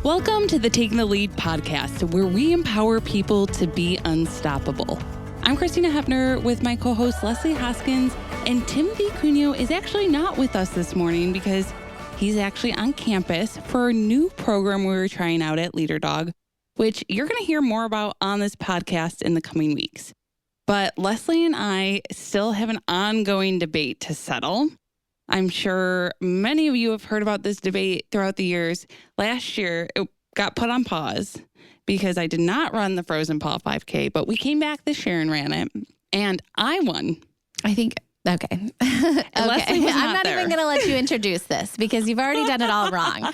Welcome to the Taking the Lead podcast, where we empower people to be unstoppable. I'm Christina Hefner with my co-host Leslie Hoskins, and Tim Vicuño is actually not with us this morning because he's actually on campus for a new program we were trying out at Leader Dog, which you're going to hear more about on this podcast in the coming weeks. But Leslie and I still have an ongoing debate to settle. I'm sure many of you have heard about this debate throughout the years. Last year, it got put on pause because I did not run the Frozen Paw 5K, but we came back this year and ran it, and I won. I think, okay. Leslie was I'm not there. even going to let you introduce this because you've already done it all wrong.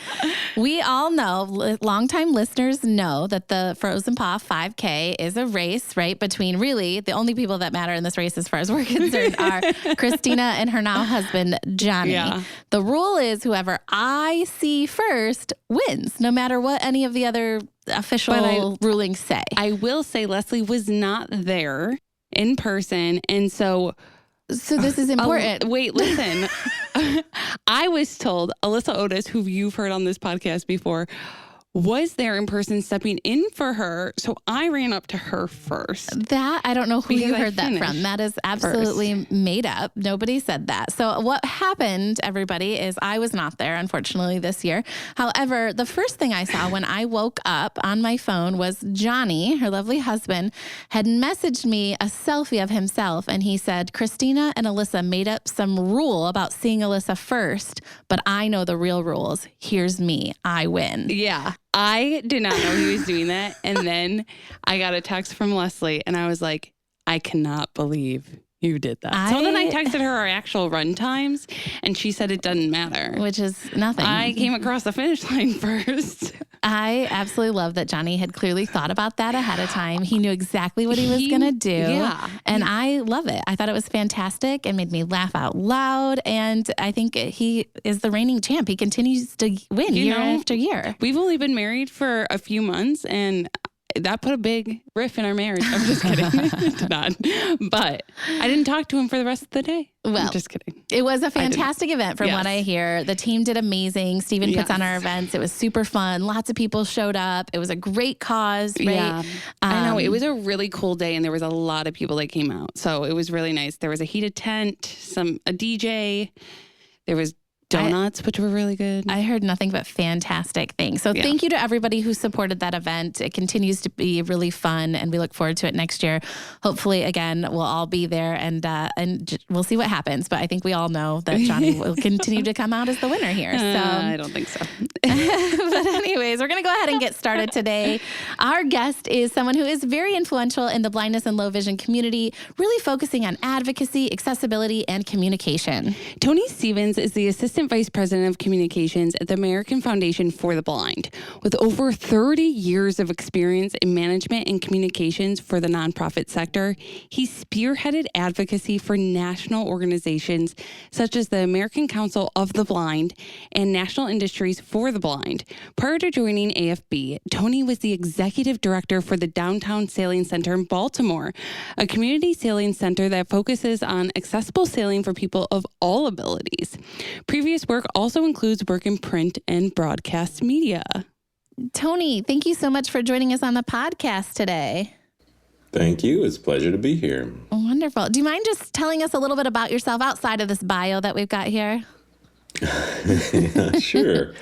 We all know, longtime listeners know that the Frozen Paw 5K is a race, right? Between really the only people that matter in this race as far as we're concerned are Christina and her now husband, Johnny. Yeah. The rule is I see first wins, no matter what any of the other official rulings say. I will say Leslie was not there in person, and so this is important. Wait, listen. I was told Alyssa Otis, who you've heard on this podcast before, was there in person stepping in for her. So I ran up to her first. That, I don't know who you heard that from. That is absolutely made up. Nobody said that. So what happened, everybody, is I was not there, unfortunately, this year. However, the first thing I saw when I woke up on my phone was Johnny, her lovely husband, had messaged me a selfie of himself. And he said, Christina and Alyssa made up some rule about seeing Alyssa first, but I know the real rules. Here's me. I win. Yeah. I did not know he was doing that. And then I got a text from Leslie and I was like, I cannot believe you did that. So then I texted her our actual run times and she said it doesn't matter. Which is nothing. I came across the finish line first. I absolutely love that Johnny had clearly thought about that ahead of time. He knew exactly what he was going to do. Yeah. And I love it. I thought it was fantastic and made me laugh out loud. And I think he is the reigning champ. He continues to win year after year. We've only been married for a few months and that put a big riff in our marriage. I'm just kidding. It did not. But I didn't talk to him for the rest of the day. Well, I'm just kidding. It was a fantastic event from what I hear. The team did amazing. Steven puts on our events. It was super fun. Lots of people showed up. It was a great cause, right? Yeah. I know. It was a really cool day and there was a lot of people that came out. So it was really nice. There was a heated tent, a DJ. There was donuts, which were really good. I heard nothing but fantastic things. So thank you to everybody who supported that event. It continues to be really fun and we look forward to it next year. Hopefully, again, we'll all be there and we'll see what happens. But I think we all know that Johnny will continue to come out as the winner here. So I don't think so. But anyways, we're going to go ahead and get started today. Our guest is someone who is very influential in the blindness and low vision community, really focusing on advocacy, accessibility, and communication. Tony Stevens is the Assistant Vice President of Communications at the American Foundation for the Blind. With over 30 years of experience in management and communications for the nonprofit sector, he spearheaded advocacy for national organizations such as the American Council of the Blind and National Industries for the Blind. Prior to joining AFB, Tony was the Executive Director for the Downtown Sailing Center in Baltimore, a community sailing center that focuses on accessible sailing for people of all abilities. Previous work also includes work in print and broadcast media. Tony, thank you so much for joining us on the podcast today. Thank you. It's a pleasure to be here. Wonderful. Do you mind just telling us a little bit about yourself outside of this bio that we've got here? Sure.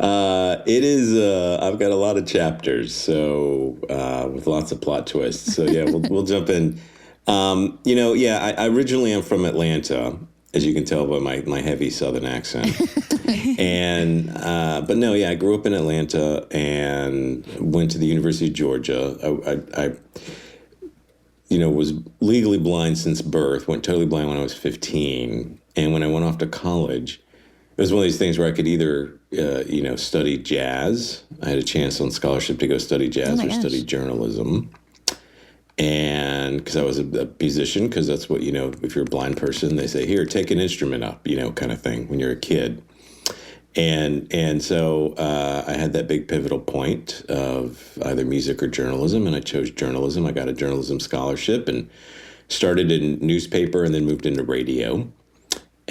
It is, I've got a lot of chapters, so with lots of plot twists. So yeah, we'll jump in. I originally am from Atlanta, as you can tell by my heavy Southern accent. I grew up in Atlanta and went to the University of Georgia. I was legally blind since birth, went totally blind when I was 15. And when I went off to college, it was one of these things where I could either, study jazz. I had a chance on scholarship to go study jazz or study journalism. And because I was a musician, because that's what, if you're a blind person, they say, here, take an instrument up, kind of thing when you're a kid. And so I had that big pivotal point of either music or journalism, and I chose journalism. I got a journalism scholarship and started in newspaper and then moved into radio.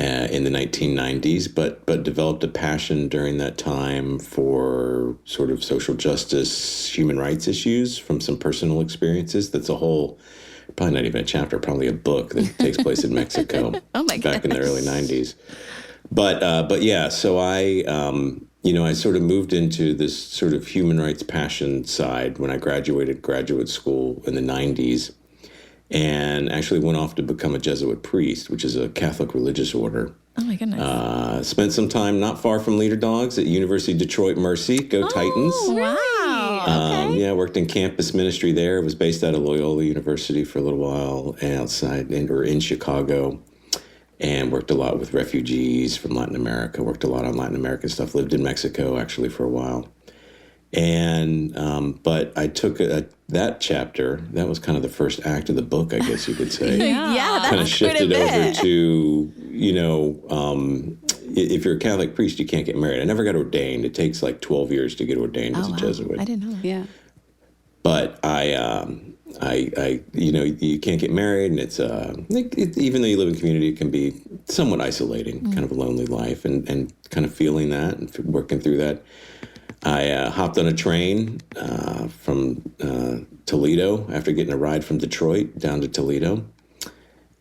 in the 1990s, but developed a passion during that time for sort of social justice, human rights issues from some personal experiences. That's a whole, probably not even a chapter, probably a book that takes place in Mexico back in the early 90s. But yeah, so I sort of moved into this sort of human rights passion side when I graduated graduate school in the 90s. And actually went off to become a Jesuit priest, which is a Catholic religious order. Oh, my goodness. Spent some time not far from Leader Dogs at University of Detroit Mercy. Go Titans. Wow. Okay. Yeah, worked in campus ministry there. It was based out of Loyola University for a little while in Chicago. And worked a lot with refugees from Latin America. Worked a lot on Latin American stuff. Lived in Mexico, actually, for a while. And but I took that chapter. That was kind of the first act of the book, I guess you could say. Yeah, that's kind of shifted quite a bit. over to if you're a Catholic priest, you can't get married. I never got ordained. It takes like 12 years to get ordained as a Jesuit. I didn't know that. Yeah. But I you can't get married, and it's even though you live in community, it can be somewhat isolating, kind of a lonely life, and kind of feeling that and working through that. I hopped on a train from Toledo after getting a ride from Detroit down to Toledo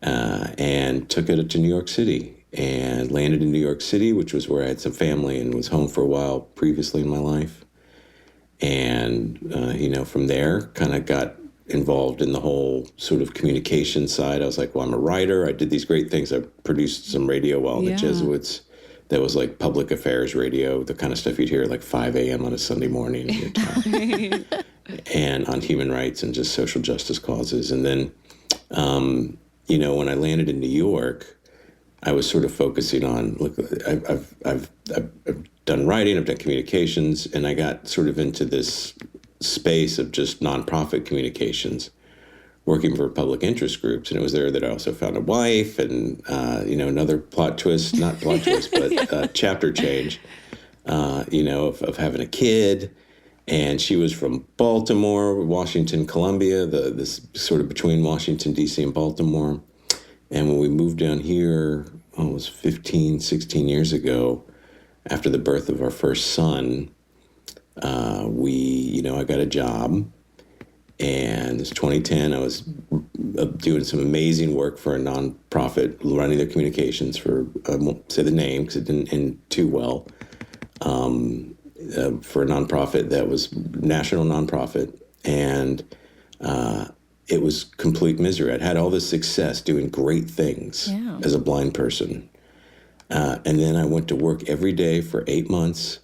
and took it to New York City and landed in New York City, which was where I had some family and was home for a while previously in my life. And, from there kind of got involved in the whole sort of communication side. I was like, well, I'm a writer. I did these great things. I produced some radio while the Jesuits. That was like public affairs radio, the kind of stuff you'd hear at like 5 a.m. on a Sunday morning in your town. And on human rights and just social justice causes. And then, when I landed in New York, I was sort of focusing on, look, I've done writing, I've done communications, and I got sort of into this space of just nonprofit communications, working for public interest groups. And it was there that I also found a wife and, another plot twist, not plot twist, but chapter change, of having a kid. And she was from Baltimore, Washington, Columbia, this sort of between Washington, D.C. and Baltimore. And when we moved down here, it was 15, 16 years ago, after the birth of our first son, I got a job. And it's 2010. I was doing some amazing work for a nonprofit, running their communications for, I won't say the name because it didn't end too well, for a nonprofit that was national nonprofit. And it was complete misery. I'd had all this success doing great things as a blind person. And then I went to work every day for 8 months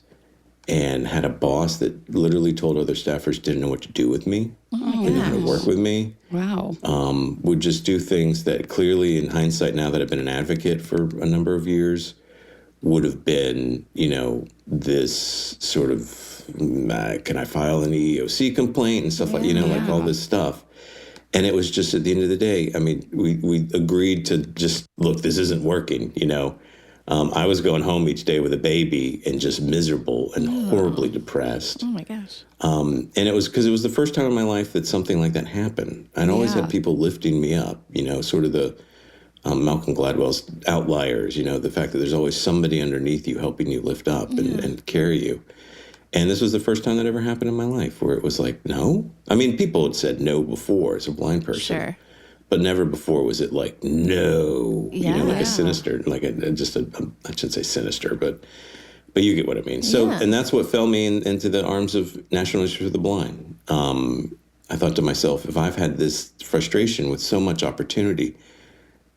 and had a boss that literally told other staffers didn't know what to do with me, didn't know how to work with me. Wow. Would just do things that clearly, in hindsight, now that I've been an advocate for a number of years, would have been, this sort of, can I file an EEOC complaint and stuff like all this stuff. And it was just at the end of the day, I mean, we agreed to just, look, this isn't working, I was going home each day with a baby and just miserable and horribly depressed. Oh, my gosh. And it was because it was the first time in my life that something like that happened. I'd always had people lifting me up, sort of the Malcolm Gladwell's outliers, the fact that there's always somebody underneath you helping you lift up and carry you. And this was the first time that ever happened in my life where it was like, no. I mean, people had said no before as a blind person. Sure. But never before was it like, no, like a sinister, like I shouldn't say sinister, but you get what I mean. So, and that's what fell me into the arms of National Initiative for the Blind. I thought to myself, if I've had this frustration with so much opportunity,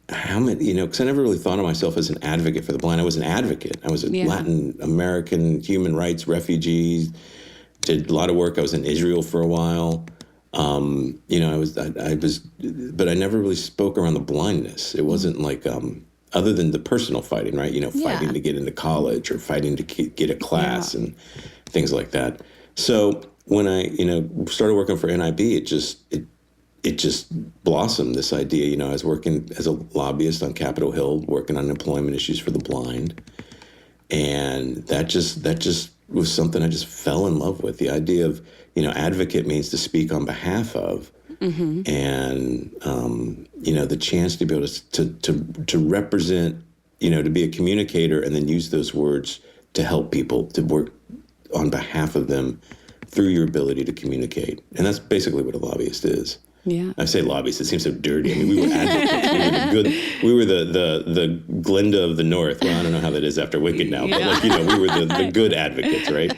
how many, because I never really thought of myself as an advocate for the blind. I was an advocate. I was a Latin American human rights refugee, did a lot of work. I was in Israel for a while. But I never really spoke around the blindness. It wasn't like, other than the personal fighting, right? Fighting to get into college or fighting to get a class and things like that. So when I, started working for NIB, it just blossomed, this idea. I was working as a lobbyist on Capitol Hill, working on employment issues for the blind. And that just was something I just fell in love with. The idea of, advocate means to speak on behalf of, and, the chance to be able to represent to be a communicator and then use those words to help people, to work on behalf of them through your ability to communicate. And that's basically what a lobbyist is. Yeah. I say lobbyists, it seems so dirty. I mean, we were advocates. We were the Glinda of the North. Well, I don't know how that is after Wicked now, but we were the good advocates, right?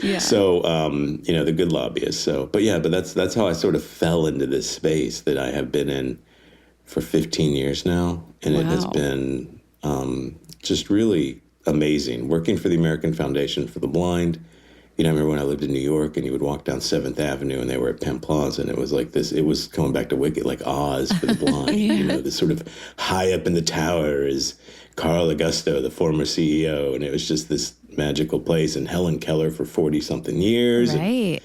Yeah. So, the good lobbyists. So, but that's how I sort of fell into this space that I have been in for 15 years now. And It has been just really amazing. Working for the American Foundation for the Blind. I remember when I lived in New York and you would walk down 7th Avenue and they were at Penn Plaza and it was like this, it was going back to Wicked, like Oz for the blind. This sort of high up in the tower is Carl Augusto, the former CEO. And it was just this magical place, and Helen Keller for 40 something years. Right.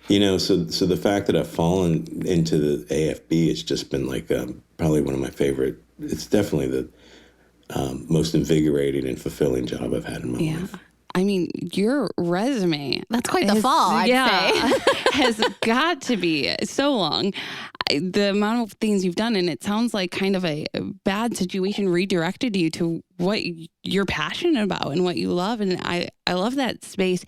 And, so the fact that I've fallen into the AFB, it's just been like probably one of my favorite, it's definitely the most invigorating and fulfilling job I've had in my life. I mean, your resume. That's quite the fall, I'd say. Has got to be so long. The amount of things you've done, and it sounds like kind of a bad situation redirected you to what you're passionate about and what you love. And I love that space.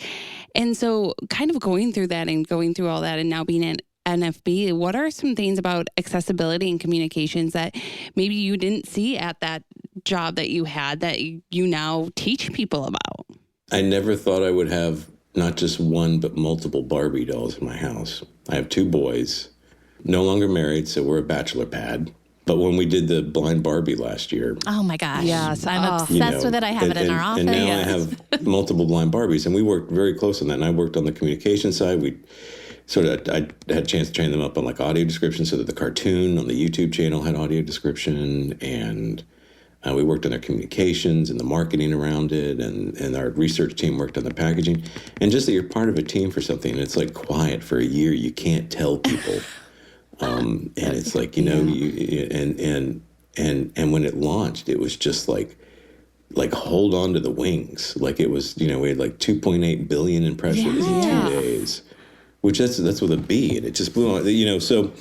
And so kind of going through that and going through all that and now being an NFB, what are some things about accessibility and communications that maybe you didn't see at that job that you had that you now teach people about? I never thought I would have not just one, but multiple Barbie dolls in my house. I have 2 boys, no longer married, so we're a bachelor pad. But when we did the Blind Barbie last year. Oh my gosh. Yes. I'm obsessed with it. I have it in our office. And now I have multiple Blind Barbies, and we worked very close on that. And I worked on the communication side. I had a chance to train them up on like audio description so that the cartoon on the YouTube channel had audio description, and we worked on their communications and the marketing around it, and our research team worked on the packaging. And just that you're part of a team for something, and it's like quiet for a year, you can't tell people. And it's like, and when it launched, it was just like hold on to the wings. Like it was, we had like 2.8 billion impressions in 2 days, which that's with a B, and it just blew on, so.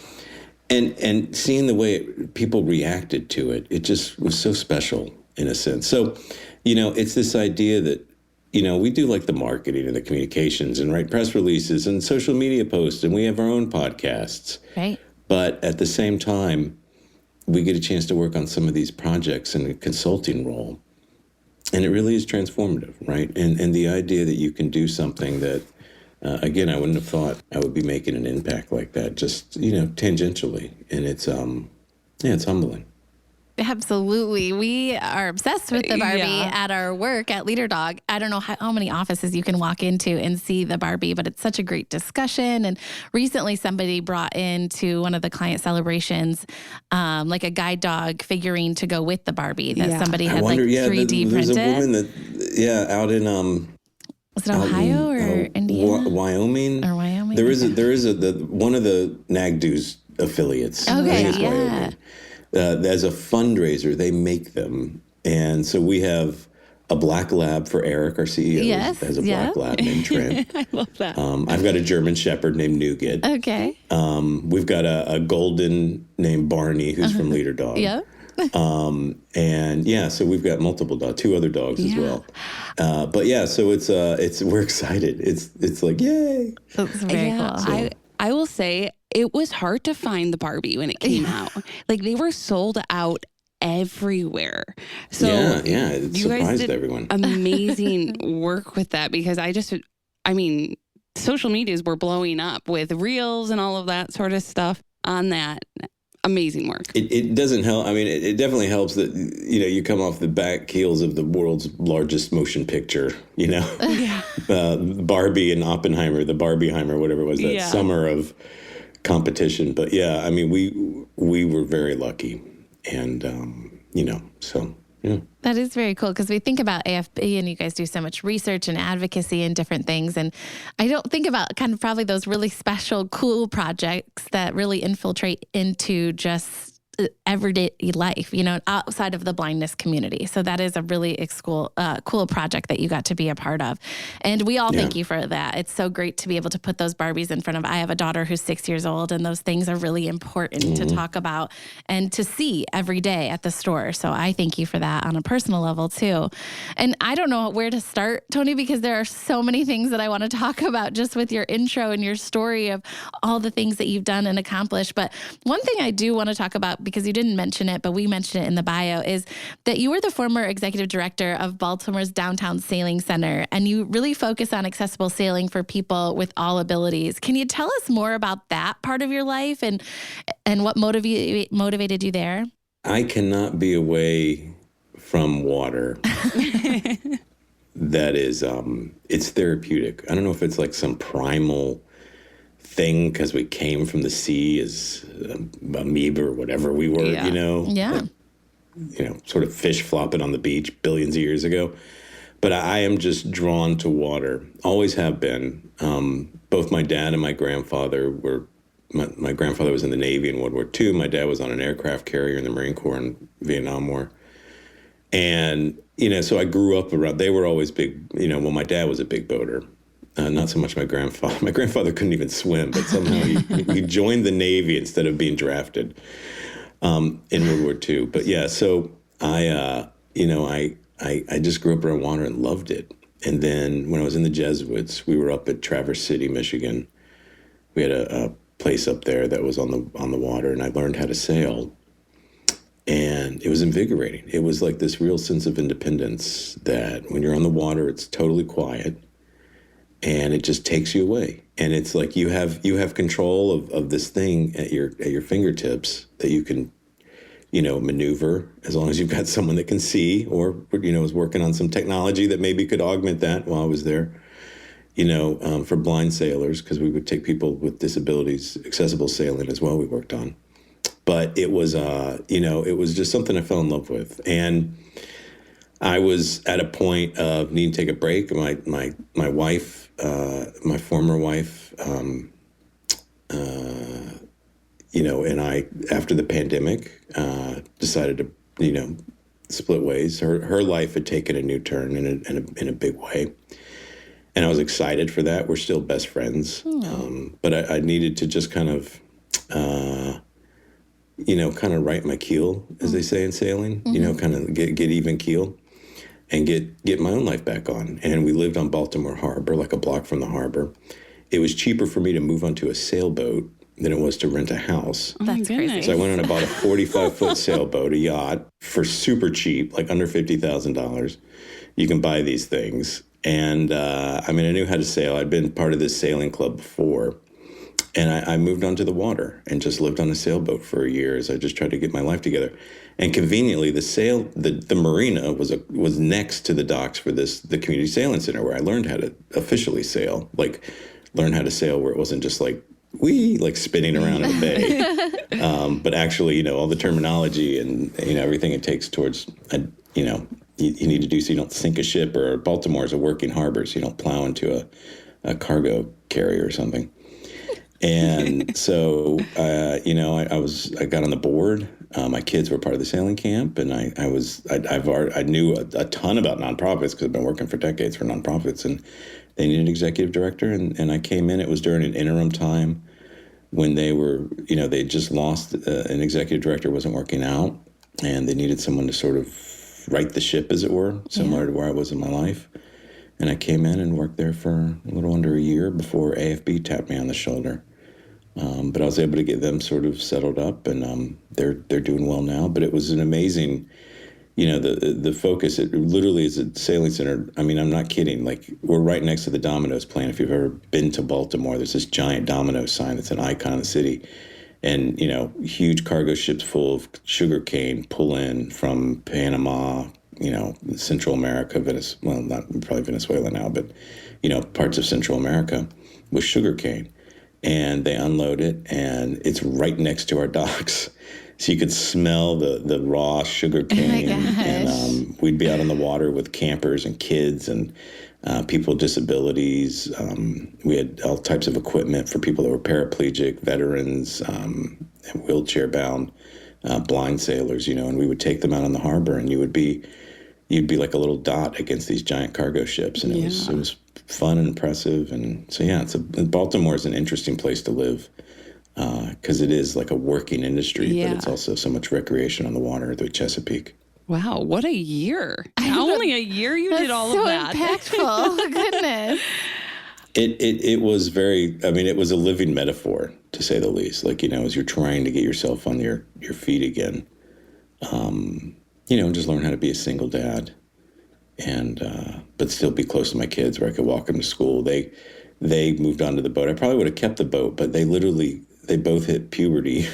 And seeing the way people reacted to it, it just was so special in a sense. So, it's this idea that, we do like the marketing and the communications and write press releases and social media posts, and we have our own podcasts. Right. But at the same time, we get a chance to work on some of these projects in a consulting role. And it really is transformative, right? And the idea that you can do something that, again, I wouldn't have thought I would be making an impact like that, just, tangentially. And it's humbling. Absolutely. We are obsessed with the Barbie at our work at Leader Dog. I don't know how many offices you can walk into and see the Barbie, but it's such a great discussion. And recently somebody brought into one of the client celebrations, like a guide dog figurine to go with the Barbie that somebody had 3D printed. There's a woman that, out in, was it Ohio or Indiana? Wyoming. Or Wyoming? There is one of the NAGDU's affiliates. Okay, I think it's Wyoming. As a fundraiser, they make them. And so we have a black lab for Eric, our CEO. Yes. Has a black lab named Trent. I love that. I've got a German Shepherd named Nougat. Okay. We've got a golden named Barney, who's from Leader Dog. Yep. So we've got multiple dogs, 2 other dogs as well. So we're excited. It's like, yay. That's very cool. So. I will say it was hard to find the Barbie when it came out. Like they were sold out everywhere. So it you guys did everyone. Amazing work with that, because social medias were blowing up with reels and all of that sort of stuff on that. Amazing work. It doesn't help. I mean, it definitely helps that, you come off the back heels of the world's largest motion picture, Barbie and Oppenheimer, the Barbieheimer, whatever it was, that summer of competition. But we were very lucky. And, That is very cool, because we think about AFB and you guys do so much research and advocacy and different things. And I don't think about kind of probably those really special, cool projects that really infiltrate into just everyday life, outside of the blindness community. So that is a really cool project that you got to be a part of. And we all thank you for that. It's so great to be able to put those Barbies in front of, I have a daughter who's 6 years old, and those things are really important to talk about and to see every day at the store. So I thank you for that on a personal level too. And I don't know where to start, Tony, because there are so many things that I want to talk about just with your intro and your story of all the things that you've done and accomplished. But one thing I do want to talk about, because you didn't mention it, but we mentioned it in the bio, is that you were the former executive director of Baltimore's Downtown Sailing Center, and you really focus on accessible sailing for people with all abilities. Can you tell us more about that part of your life and what motivated you there? I cannot be away from water. That is, it's therapeutic. I don't know if it's like some primal thing because we came from the sea as amoeba or whatever we were, sort of fish flopping on the beach billions of years ago. But I am just drawn to water, always have been. Both my dad and my grandfather my grandfather was in the Navy in World War II. My dad was on an aircraft carrier in the Marine Corps in Vietnam War. And, so I grew up around, they were always big, my dad was a big boater. Not so much my grandfather. My grandfather couldn't even swim, but somehow he joined the Navy instead of being drafted in World War II. But yeah, so I just grew up around water and loved it. And then when I was in the Jesuits, we were up at Traverse City, Michigan. We had a place up there that was on the water, and I learned how to sail. And it was invigorating. It was like this real sense of independence that when you're on the water, it's totally quiet. And it just takes you away. And it's like you have control of this thing at your fingertips that you can, maneuver as long as you've got someone that can see or, is working on some technology that maybe could augment that while I was there, for blind sailors, because we would take people with disabilities, accessible sailing as well we worked on. But it was, it was just something I fell in love with. And I was at a point of needing to take a break. My wife, my former wife, and I, after the pandemic, decided to, split ways. Her life had taken a new turn in a big way. And I was excited for that. We're still best friends. But I needed to just kind of right my keel, as they say in sailing, kind of get even keel and get my own life back on. And we lived on Baltimore Harbor, like a block from the harbor. It was cheaper for me to move onto a sailboat than it was to rent a house. That's crazy. So I went on and bought a 45-foot sailboat, a yacht, for super cheap, like under $50,000. You can buy these things. And I knew how to sail. I'd been part of this sailing club before. And I moved onto the water and just lived on a sailboat for years. I just tried to get my life together. And conveniently, the marina was next to the docks for the community sailing center, where I learned how to officially sail, learn how to sail where it wasn't just like spinning around in the bay, but actually, all the terminology and everything it takes towards, you need to do so you don't sink a ship, or Baltimore is a working harbor, so you don't plow into a cargo carrier or something. And so, I got on the board. My kids were part of the sailing camp, and I knew a ton about nonprofits because I've been working for decades for nonprofits, and they needed an executive director, and I came in. It was during an interim time when they were, they just lost an executive director, wasn't working out, and they needed someone to sort of right the ship, as it were, similar to where I was in my life. And I came in and worked there for a little under a year before AFB tapped me on the shoulder. But I was able to get them sort of settled up, and they're doing well now. But it was an amazing, the focus. It literally is a sailing center. I mean, I'm not kidding. Like, we're right next to the Domino's plant. If you've ever been to Baltimore, there's this giant Domino's sign that's an icon of the city. And, huge cargo ships full of sugar cane pull in from Panama, Central America, not probably Venezuela now, but, parts of Central America with sugar cane. And they unload it, and it's right next to our docks. So you could smell the raw sugar cane. And we'd be out on the water with campers and kids and people with disabilities. We had all types of equipment for people that were paraplegic, veterans, and wheelchair bound, blind sailors, and we would take them out on the harbor, and you'd be like a little dot against these giant cargo ships, and it was fun and impressive. And so Baltimore is an interesting place to live because it is like a working industry, but it's also so much recreation on the water, the Chesapeake. Wow, what a year. Only a year you did all of that. Impactful. Goodness. It was it was a living metaphor, to say the least. Like, as you're trying to get yourself on your feet again, just learn how to be a single dad and, but still be close to my kids where I could walk them to school. They moved on to the boat. I probably would have kept the boat, but they both hit puberty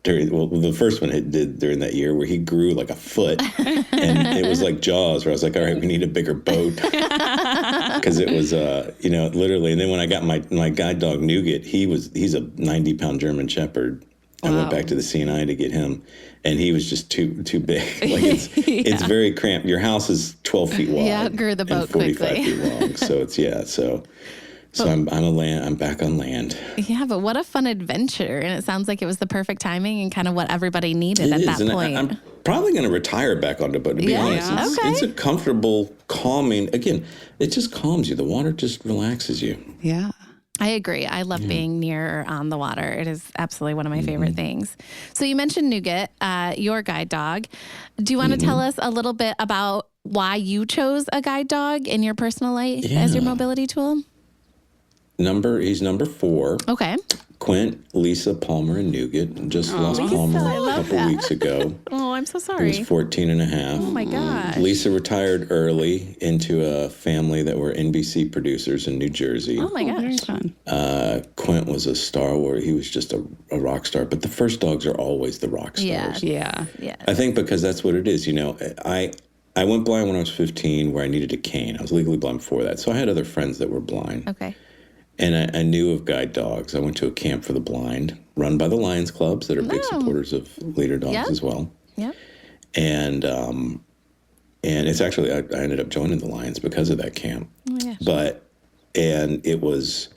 the first one did during that year where he grew like a foot, and it was like Jaws, where I was like, all right, we need a bigger boat. Because it was, literally. And then when I got my guide dog Nougat, he's a 90-pound German Shepherd. I went back to the C&I to get him, and he was just too big. Like it's very cramped. Your house is 12 feet wide. Yeah, outgrew the boat 45 quickly. feet long. So So I'm back on land. Yeah, but what a fun adventure. And it sounds like it was the perfect timing and kind of what everybody needed at that point. I'm probably going to retire back onto boat, to be honest. It's a comfortable, calming, again, it just calms you. The water just relaxes you. Yeah. I agree. I love being near or on the water. It is absolutely one of my favorite things. So you mentioned Nougat, your guide dog. Do you want to tell us a little bit about why you chose a guide dog in your personal life as your mobility tool? He's number 4. Okay. Quint, Lisa, Palmer, and Nougat. Just lost Palmer a couple weeks ago. Oh, I'm so sorry. He was 14 and a half. Oh, my gosh. Lisa retired early into a family that were NBC producers in New Jersey. Oh, my gosh. Very fun. Quint was a star where he was just a rock star. But the first dogs are always the rock stars. Yeah. I think because that's what it is. I went blind when I was 15 where I needed a cane. I was legally blind before that. So I had other friends that were blind. Okay. And I knew of guide dogs. I went to a camp for the blind, run by the Lions Clubs that are big supporters of leader dogs as well. Yep. And it's actually, I ended up joining the Lions because of that camp. Oh my gosh. And it was,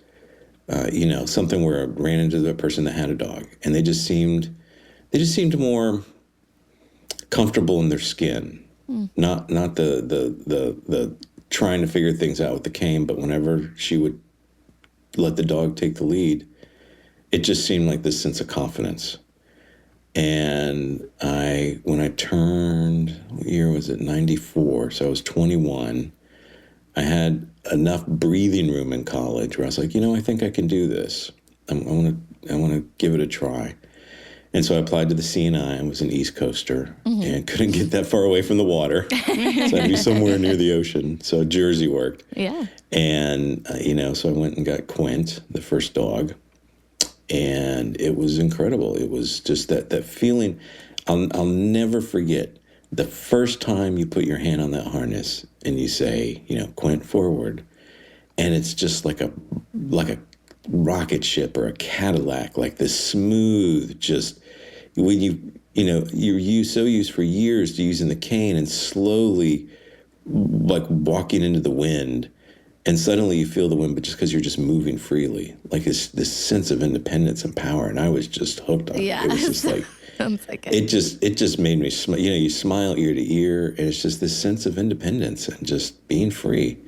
something where I ran into the person that had a dog, and they just seemed more comfortable in their skin. Not the trying to figure things out with the cane, but whenever she would let the dog take the lead, it just seemed like this sense of confidence. And when I turned, what year was it? 94. So I was 21. I had enough breathing room in college where I was like, I think I can do this. I want to give it a try. And so I applied to the C&I. I was an East Coaster and couldn't get that far away from the water. So I had to be somewhere near the ocean. So Jersey worked. Yeah. And, so I went and got Quint, the first dog. And it was incredible. It was just that feeling. I'll never forget the first time you put your hand on that harness and you say, Quint, forward. And it's just like a rocket ship or a Cadillac, like this smooth, just when you're so used for years to using the cane and slowly like walking into the wind, and suddenly you feel the wind, but just because you're just moving freely, like this sense of independence and power. And I was just hooked on it. It was just like, sounds like it. It just made me smile. You smile ear to ear, and it's just this sense of independence and just being free.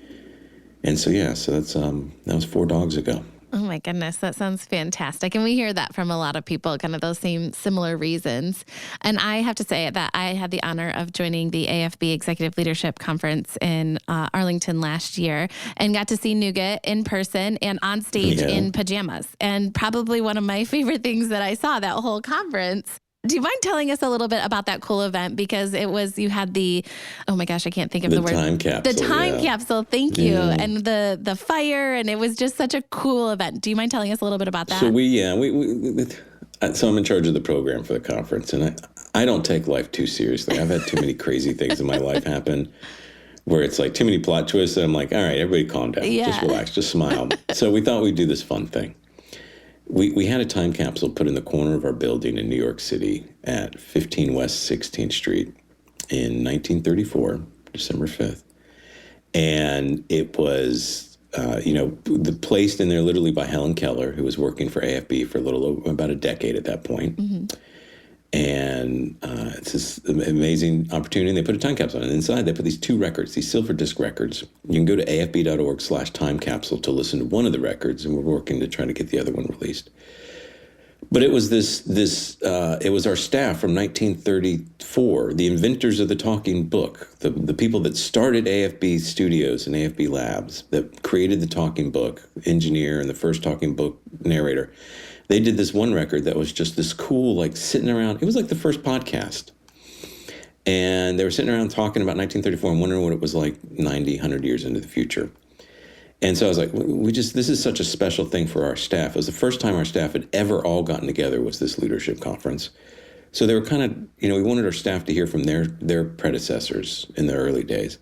And so that's that was 4 dogs ago. Oh my goodness, that sounds fantastic. And we hear that from a lot of people, kind of those same similar reasons. And I have to say that I had the honor of joining the AFB Executive Leadership Conference in Arlington last year and got to see Nougat in person and on stage in pajamas. And probably one of my favorite things that I saw that whole conference. Do you mind telling us a little bit about that cool event? Because you had oh my gosh, I can't think of the word. The time capsule. The time capsule, thank you. And the fire, and it was just such a cool event. Do you mind telling us a little bit about that? So so I'm in charge of the program for the conference, and I don't take life too seriously. I've had too many crazy things in my life happen where it's like too many plot twists, and I'm like, all right, everybody calm down. Just relax, just smile. So we thought we'd do this fun thing. We had a time capsule put in the corner of our building in New York City at 15 West 16th Street in 1934, December 5th. And it was, placed in there literally by Helen Keller, who was working for AFB for about a decade at that point. And it's this amazing opportunity. And they put a time capsule on it. And inside, they put these 2 records, these silver disc records. You can go to afb.org/time capsule to listen to one of the records, and we're working to try to get the other one released. But it was it was our staff from 1934, the inventors of the talking book, the people that started AFB studios and AFB labs, that created the talking book, engineer and the first talking book narrator. They did this one record that was just this cool, like sitting around. It was like the first podcast. And they were sitting around talking about 1934 and wondering what it was like 90, 100 years into the future. And so I was like, this is such a special thing for our staff. It was the first time our staff had ever all gotten together was this leadership conference. So they were kind of, we wanted our staff to hear from their predecessors in the early days,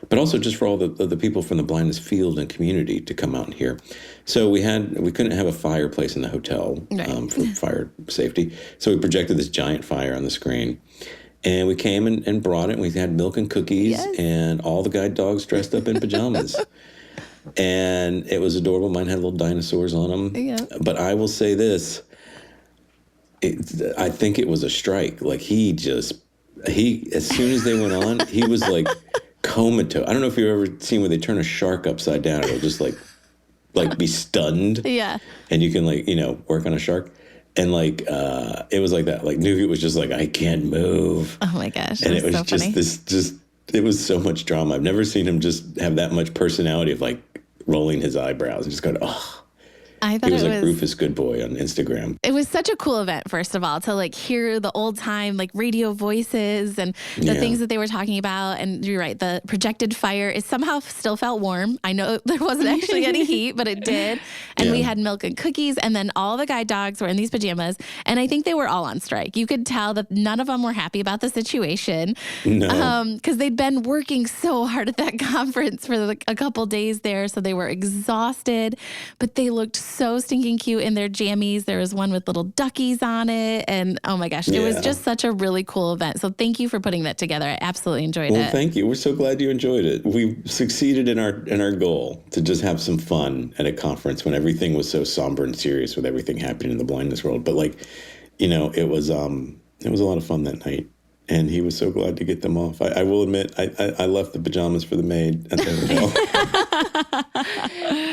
but also just for all the people from the blindness field and community to come out and hear. So we couldn't have a fireplace in the hotel for fire safety. So we projected this giant fire on the screen. And we came and brought it, and we had milk and cookies, and all the guide dogs dressed up in pajamas. And it was adorable. Mine had little dinosaurs on them. Yeah. But I will say this. I think it was a strike. Like as soon as they went on, he was like comatose. I don't know if you've ever seen where they turn a shark upside down. It'll just like be stunned. Yeah. And you can work on a shark. And it was like that. Like Nugent was just like, I can't move. Oh my gosh. And it was so just funny. It was so much drama. I've never seen him just have that much personality of like rolling his eyebrows and just going, oh. I thought he was like Rufus Goodboy on Instagram. It was such a cool event, first of all, to hear the old time radio voices and the things that they were talking about. And you're right, the projected fire, it somehow still felt warm. I know there wasn't actually any heat, but it did. And we had milk and cookies, and then all the guide dogs were in these pajamas. And I think they were all on strike. You could tell that none of them were happy about the situation. No. Because they'd been working so hard at that conference for a couple days there. So they were exhausted, but they looked so stinking cute in their jammies. There was one with little duckies on it. And oh my gosh, it was just such a really cool event. So thank you for putting that together. I absolutely enjoyed it. Well, thank you. We're so glad you enjoyed it. We succeeded in our goal to just have some fun at a conference when everything was so somber and serious with everything happening in the blindness world. But it was a lot of fun that night. And he was so glad to get them off. I will admit, I left the pajamas for the maid at the hotel.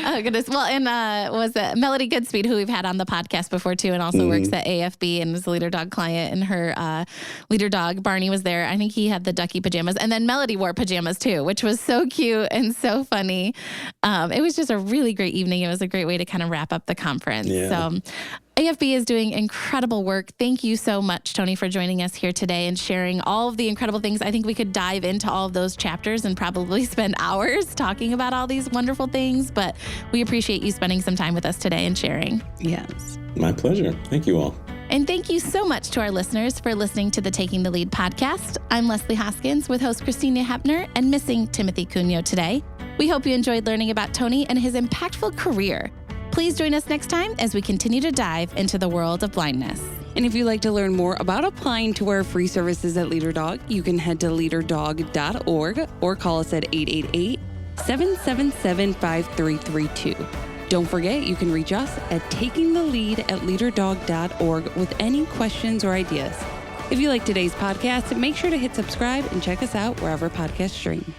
Oh, goodness. Well, and was it Melody Goodspeed, who we've had on the podcast before, too, and also works at AFB and is a leader dog client, and her leader dog, Barney, was there. I think he had the ducky pajamas. And then Melody wore pajamas, too, which was so cute and so funny. It was just a really great evening. It was a great way to kind of wrap up the conference. Yeah. So AFB is doing incredible work. Thank you so much, Tony, for joining us here today and sharing all of the incredible things. I think we could dive into all of those chapters and probably spend hours talking about all these wonderful things, but we appreciate you spending some time with us today and sharing. Yes. My pleasure. Thank you all. And thank you so much to our listeners for listening to the Taking the Lead podcast. I'm Leslie Hoskins with host Christina Hepner and missing Timothy Cuneo today. We hope you enjoyed learning about Tony and his impactful career. Please join us next time as we continue to dive into the world of blindness. And if you'd like to learn more about applying to our free services at LeaderDog, you can head to leaderdog.org or call us at 888-777-5332. Don't forget, you can reach us at takingthelead@leaderdog.org with any questions or ideas. If you like today's podcast, make sure to hit subscribe and check us out wherever podcasts stream.